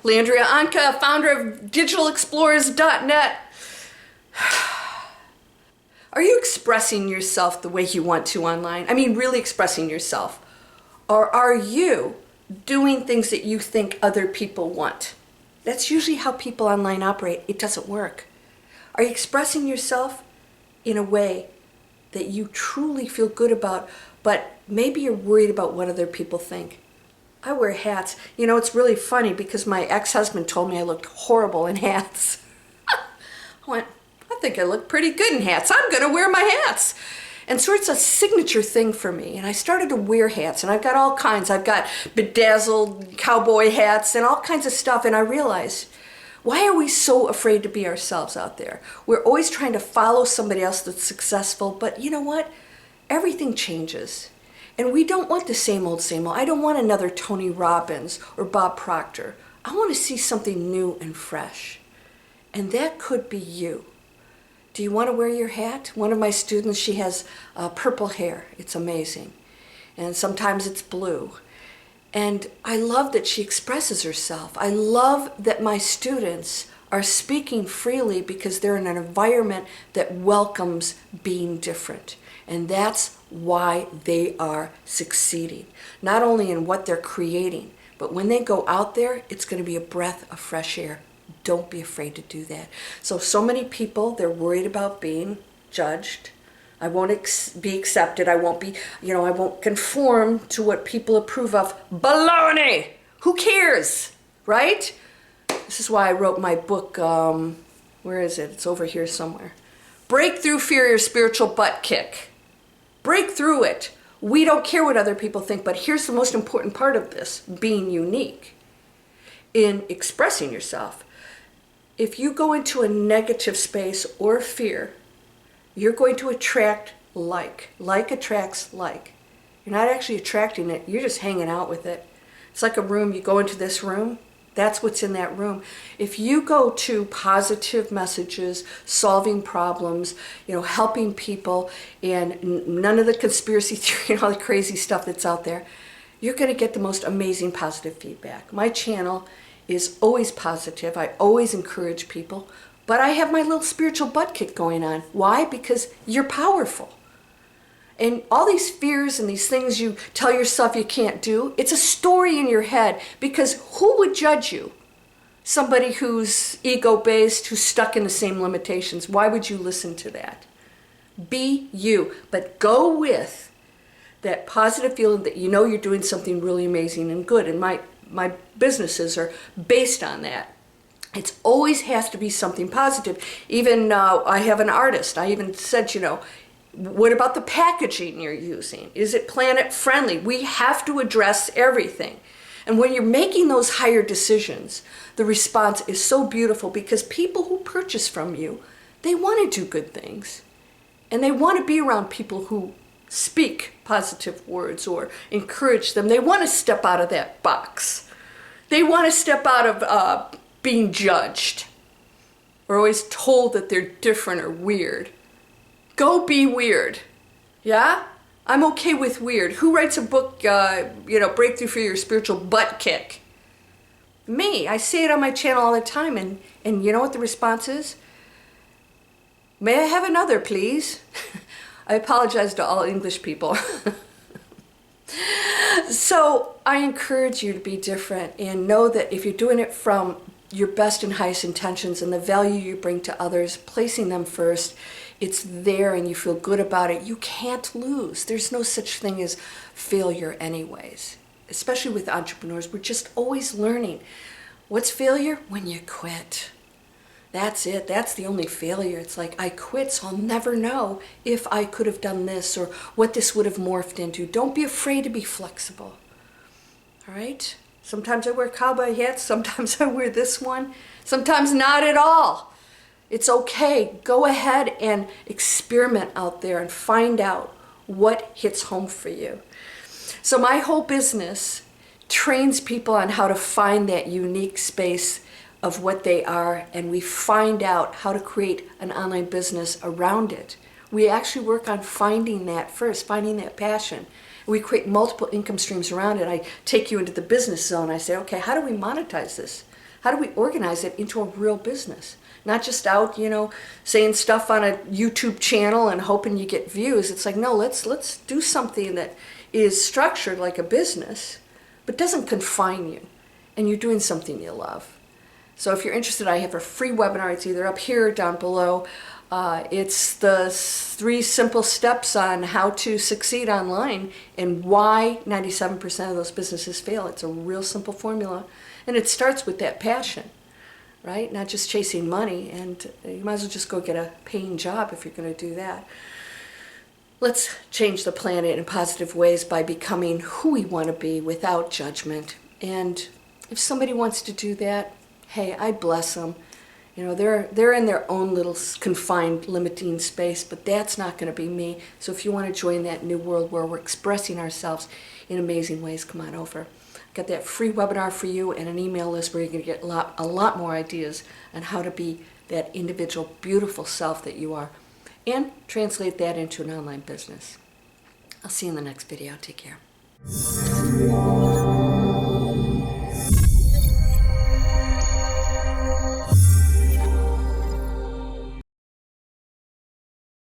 Landria Anka, founder of DigitalExplorers.net. Are you expressing yourself the way you want to online? I mean, really expressing yourself. Or are you doing things that you think other people want? That's usually how people online operate. It doesn't work. Are you expressing yourself in a way that you truly feel good about, but maybe you're worried about what other people think? I wear hats. You know, it's really funny because my ex-husband told me I looked horrible in hats. I went, I think I look pretty good in hats. I'm going to wear my hats. And so it's a signature thing for me. And I started to wear hats, and I've got all kinds. I've got bedazzled cowboy hats and all kinds of stuff. And I realized, why are we so afraid to be ourselves out there? We're always trying to follow somebody else that's successful. But you know what? Everything changes. And we don't want the same old, same old. I don't want another Tony Robbins or Bob Proctor. I want to see something new and fresh. And that could be you. Do you want to wear your hat? One of my students, she has purple hair. It's amazing. And sometimes it's blue. And I love that she expresses herself. I love that my students are speaking freely because they're in an environment that welcomes being different. And that's why they are succeeding. Not only in what they're creating, but when they go out there, it's going to be a breath of fresh air. Don't be afraid to do that. So many people, they're worried about being judged. I won't be accepted. I won't be, I won't conform to what people approve of. Baloney! Who cares? Right? This is why I wrote my book, where is it? It's over here somewhere. Break through fear, your spiritual butt kick. Break through it. We don't care what other people think, but here's the most important part of this, being unique in expressing yourself. If you go into a negative space or fear, you're going to attract like. Like attracts like. You're not actually attracting it, you're just hanging out with it. It's like a room, you go into this room, that's what's in that room. If you go to positive messages, solving problems, helping people, and none of the conspiracy theory and all the crazy stuff that's out there, you're going to get the most amazing positive feedback. My channel is always positive. I always encourage people, but I have my little spiritual butt kick going on. Why? Because you're powerful. And all these fears and these things you tell yourself you can't do, it's a story in your head, because who would judge you? Somebody who's ego-based, who's stuck in the same limitations. Why would you listen to that? Be you, but go with that positive feeling that you're doing something really amazing and good. And my businesses are based on that. It always has to be something positive. Even I have an artist. I even said, what about the packaging you're using? Is it planet friendly? We have to address everything. And when you're making those higher decisions, the response is so beautiful, because people who purchase from you, they want to do good things. And they want to be around people who speak positive words or encourage them. They want to step out of that box. They want to step out of being judged or always told that they're different or weird. Go be weird. Yeah? I'm okay with weird. Who writes a book, Breakthrough for Your Spiritual Butt Kick? Me. I say it on my channel all the time, and you know what the response is? May I have another, please? I apologize to all English people. So I encourage you to be different, and know that if you're doing it from your best and highest intentions and the value you bring to others, placing them first, it's there and you feel good about it, you can't lose. There's no such thing as failure anyways. Especially with entrepreneurs, we're just always learning. What's failure? When you quit. That's it. That's the only failure. It's like, I quit, so I'll never know if I could have done this or what this would have morphed into. Don't be afraid to be flexible. All right? Sometimes I wear cowboy hats. Sometimes I wear this one. Sometimes not at all. It's okay. Go ahead and experiment out there and find out what hits home for you. So my whole business trains people on how to find that unique space of what they are, and we find out how to create an online business around it. We actually work on finding that first, finding that passion. We create multiple income streams around it. I take you into the business zone. I say, okay, how do we monetize this? How do we organize it into a real business? Not just out, saying stuff on a YouTube channel and hoping you get views. It's like, no, let's do something that is structured like a business, but doesn't confine you, and you're doing something you love. So if you're interested, I have a free webinar. It's either up here or down below. It's the 3 simple steps on how to succeed online and why 97% of those businesses fail. It's a real simple formula, and it starts with that passion, right? Not just chasing money, and you might as well just go get a paying job if you're going to do that. Let's change the planet in positive ways by becoming who we want to be without judgment. And if somebody wants to do that, hey, I bless them. They're in their own little confined, limiting space, but that's not going to be me. So if you want to join that new world where we're expressing ourselves in amazing ways, come on over. I've got that free webinar for you and an email list where you're going to get a lot more ideas on how to be that individual, beautiful self that you are, and translate that into an online business. I'll see you in the next video. Take care.